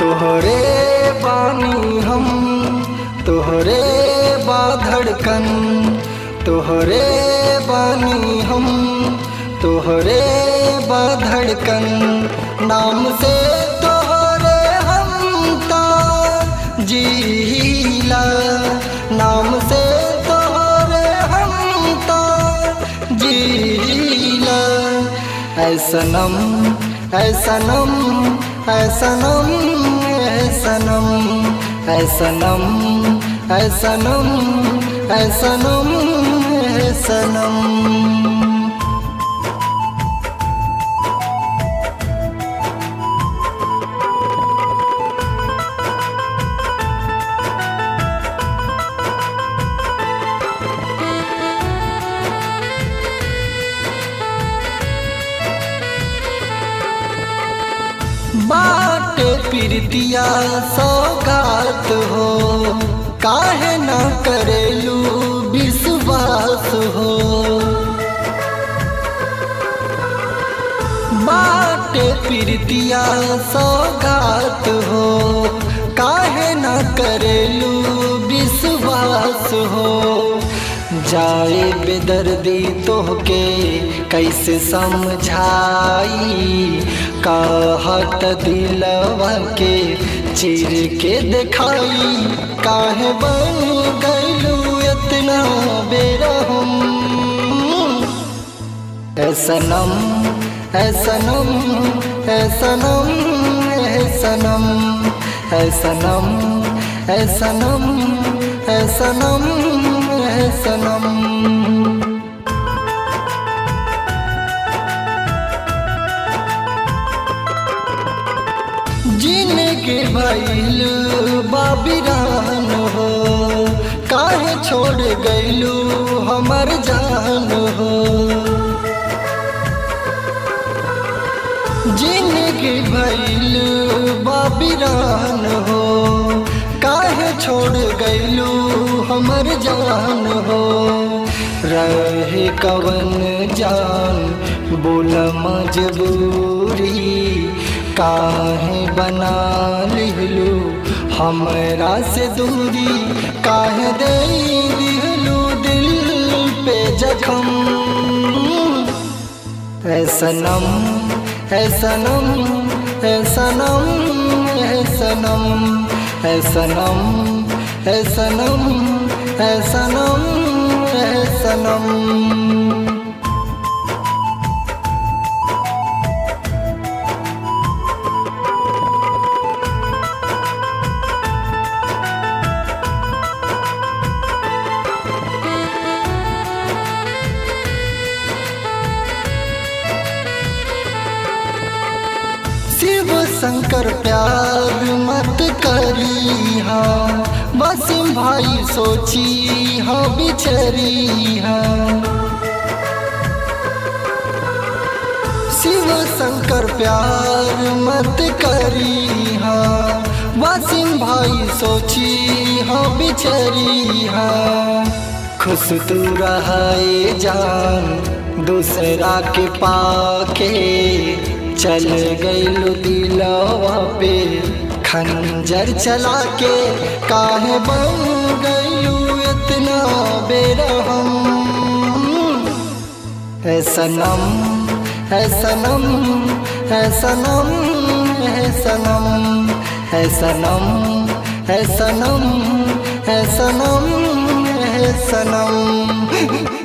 तोहरे बानी हम, तोहरे बा धड़कन, तोहरे बानी हम, तोहरे बा धड़कन। नाम से तोहरे हम ता जीला, नाम से तोहरे हम ता जीला। ऐ सनम ऐ सनम ऐ सनम ऐ सनम ऐ सनम ऐ सनम ऐ सनम ऐ सनम। बाटे प्रीतिया सौगात हो, काहे ना करेलू विश्वास हो। बाटे प्रीतिया सौगात हो, काहे ना करेलू विश्वास हो। जाए बेदर्दी तोहके कैसे समझाई, कहत दिलवा के चीर के दिखाई। काहे बन गइलू इतना बेरहम, ऐ सनम ऐ सनम ऐ सनम ऐ सनम ऐ सनम ऐ सनम ऐ सनम ऐ सनम। जिनके भइल बाबिरान हो, काहे छोड़ गइलू हमर जान हो। जिनके भइल बाबिरान हो, काहे छोड़ गइलू हमर जान हो। रहे कवन जान बोल मजबूरी, काहे बना लिहलू हमरा से दूरी। काहे दे दिहलू दिल पे जख्म, ऐ सनम ऐ सनम ऐ सनम ऐ सनम ऐ सनम ऐ सनम ऐ सनम ऐ सनम। शिव शंकर प्यार मत करी हाँ, वसीम भाई सोची हाँ बिछरी हाँ। शिव शंकर प्यार मत करी हाँ, वसीम भाई सोची हाँ बिछरी हाँ। खुश तू रहे जान दूसरा के पाके, चल गइलू दिलवा पे खंजर चला के। काहे बन गइलू इतना बेरहम, ऐ सनम ऐ सनम ऐ सनम ऐ सनम ऐ सनम ऐ सनम ऐ सनम ऐ सनम।